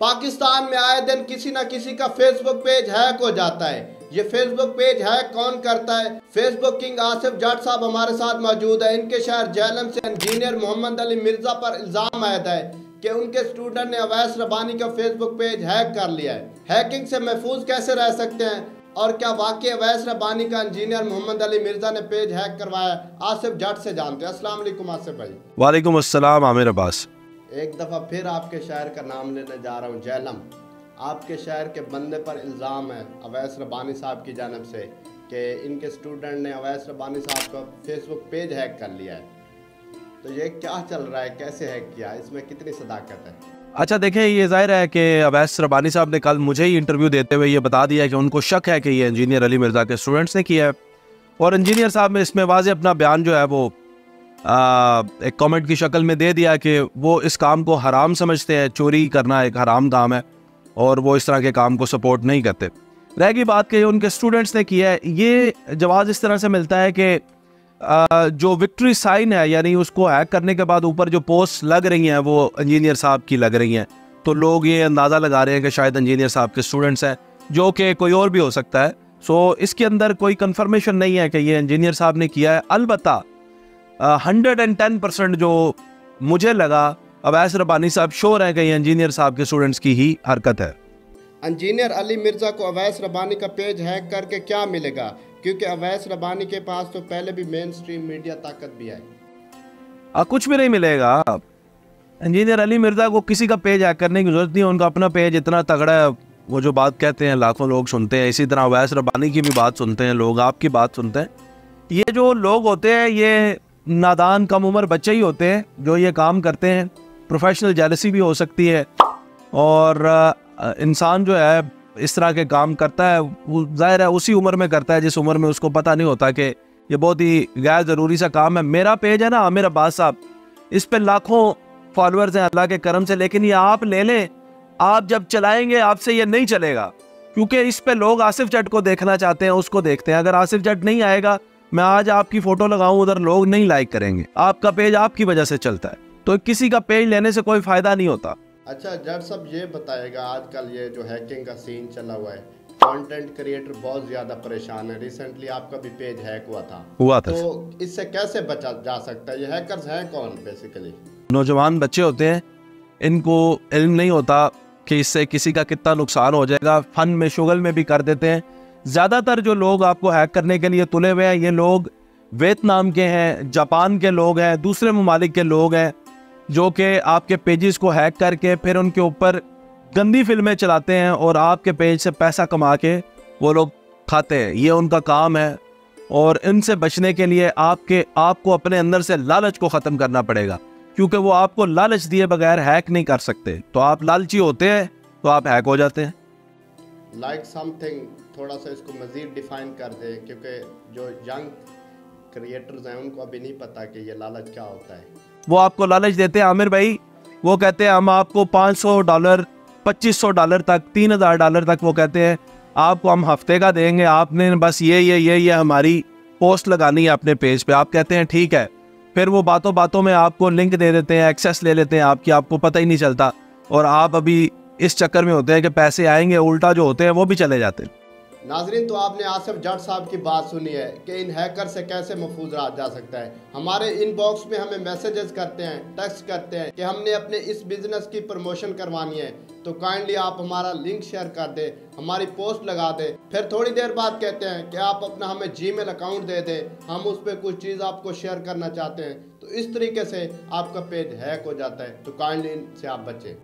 पाकिस्तान में आए दिन किसी न किसी का फेसबुक पेज हैक हो जाता है। ये फेसबुक पेज हैक कौन करता है? फेसबुक किंग आसिफ जट साहब हमारे साथ मौजूद है। इनके शहर जेहलम से इंजीनियर मोहम्मद अली मिर्जा पर इल्जाम आया है कि उनके स्टूडेंट ने अवैस रबानी का फेसबुक पेज हैक कर लिया है। हैकिंग से महफूज कैसे रह सकते हैं और क्या वाकई अवैस रबानी का इंजीनियर मोहम्मद अली मिर्जा ने पेज हैक करवाया? आसिफ जट से जानते हैं। अस्सलाम वालेकुम आसिफ भाई। वालेकुम अस्सलाम आमिर अब्बास। एक दफ़ा फिर आपके शहर का नाम लेने जा रहा हूँ, जेहलम। आपके शहर के बंदे पर इल्ज़ाम है अवैस रबानी साहब की जानब से कि इनके स्टूडेंट ने अवैस रबानी साहब का फेसबुक पेज हैक कर लिया है। तो ये क्या चल रहा है, कैसे हैक किया, इसमें कितनी सदाकत है? अच्छा देखें, ये जाहिर है कि अवैस रबानी साहब ने कल मुझे ही इंटरव्यू देते हुए ये बता दिया कि उनको शक है कि ये इंजीनियर अली मिर्ज़ा के स्टूडेंट्स ने किया है। और इंजीनियर साहब ने इसमें वाज़े अपना बयान जो है वो एक कमेंट की शक्ल में दे दिया कि वो इस काम को हराम समझते हैं, चोरी करना एक हराम काम है और वो इस तरह के काम को सपोर्ट नहीं करते। रहेगी बात कि उनके स्टूडेंट्स ने किया है, ये जवाब इस तरह से मिलता है कि जो विक्ट्री साइन है, यानी उसको हैक करने के बाद ऊपर जो पोस्ट लग रही हैं वो इंजीनियर साहब की लग रही हैं, तो लोग ये अंदाज़ा लगा रहे हैं कि शायद इंजीनियर साहब के स्टूडेंट्स हैं, जो कि कोई और भी हो सकता है। सो इसके अंदर कोई कंफर्मेशन नहीं है कि ये इंजीनियर साहब ने किया है। अलबत्ता 110% जो मुझे लगा, अवैस रबानी साहब श्योर है कि ये इंजीनियर साहब के स्टूडेंट्स की ही हरकत है। इंजीनियर अली मिर्जा को अवैस रबानी का पेज हैक करके क्या मिलेगा? क्योंकि अवैस रबानी के पास तो पहले भी मेन स्ट्रीम मीडिया ताकत भी है। कुछ भी नहीं मिलेगा। इंजीनियर अली मिर्जा को किसी का पेज हैक करने की जरूरत नहीं है, उनका अपना पेज इतना तगड़ा है, वो जो बात कहते हैं लाखों लोग सुनते हैं। इसी तरह अवैस रबानी की भी बात सुनते हैं लोग, आपकी बात सुनते हैं। ये जो लोग होते हैं ये नादान कम उम्र बच्चे ही होते हैं जो ये काम करते हैं। प्रोफेशनल जेलसी भी हो सकती है और इंसान जो है इस तरह के काम करता है वो जाहिर है उसी उम्र में करता है जिस उम्र में उसको पता नहीं होता कि ये बहुत ही गैर ज़रूरी सा काम है। मेरा पेज है ना आमिर अब्बास साहब, इस पे लाखों फॉलोअर्स हैं अल्लाह के करम से, लेकिन ये आप ले लें, आप जब चलाएंगे आपसे ये नहीं चलेगा, क्योंकि इस पे लोग आसिफ जट को देखना चाहते हैं, उसको देखते हैं। अगर आसिफ जट नहीं आएगा, मैं आज आपकी फोटो लगाऊं, उधर लोग नहीं लाइक करेंगे। आपका पेज आपकी वजह से चलता है, तो किसी का पेज लेने से कोई फायदा नहीं होता। अच्छा जट साहब, ये बताएगा आजकल ये जो हैकिंग का सीन चला हुआ है, कंटेंट क्रिएटर बहुत ज्यादा परेशान है। रिसेंटली आपका भी पेज हैक हुआ था। तो इससे कैसे बचा जा सकता है? ये हैकर्स हैं कौन? बेसिकली नौजवान बच्चे होते हैं, इनको इल्म नहीं होता कि इससे किसी का कितना नुकसान हो जाएगा, फन में शुगल में भी कर देते हैं। ज़्यादातर जो लोग आपको हैक करने के लिए तुले हुए हैं, ये लोग वियतनाम के हैं, जापान के लोग हैं, दूसरे ममालिक के लोग हैं, जो कि आपके पेजेस को हैक करके फिर उनके ऊपर गंदी फिल्में चलाते हैं और आपके पेज से पैसा कमा के वो लोग खाते हैं। ये उनका काम है और इनसे बचने के लिए आपको अपने अंदर से लालच को ख़त्म करना पड़ेगा, क्योंकि वो आपको लालच दिए बगैर हैक नहीं कर सकते। तो आप लालची होते हैं तो आप हैक हो जाते हैं। लाइक समथिंग, थोड़ा सा इसको मज़ीद डिफाइन कर दे, क्योंकि जो यंग क्रिएटर्स हैं उनको अभी नहीं पता कि ये लालच क्या होता है। वो आपको लालच देते हैं आमिर भाई, वो कहते हैं हम आपको $500, $2500 तक, $3000 तक वो कहते हैं आपको हम हफ्ते का देंगे, आपने बस ये हमारी पोस्ट लगानी है अपने पेज पे। आप कहते हैं ठीक है, फिर वो बातों बातों में आपको लिंक दे देते हैं, एक्सेस ले लेते हैं आपको पता ही नहीं चलता, और आप अभी इस चक्कर में होते हैं कि पैसे आएंगे, उल्टा जो होते हैं वो भी चले जाते हैं। नाजरीन, तो आपने आसिफ जट साहब की बात सुनी है कि इन हैकर से कैसे महफूज रहा जा सकता है। हमारे इनबॉक्स में हमें मैसेजेस करते हैं, टेक्स्ट करते हैं कि हमने अपने इस बिज़नेस की प्रमोशन करवानी है, तो काइंडली आप हमारा लिंक शेयर कर दें, हमारी पोस्ट लगा दें। फिर थोड़ी देर बाद कहते हैं कि आप अपना हमें जीमेल अकाउंट दे दें, हम उस पर कुछ चीज़ आपको शेयर करना चाहते हैं। तो इस तरीके से आपका पेज हैक हो जाता है। तो काइंडली इनसे आप बचें।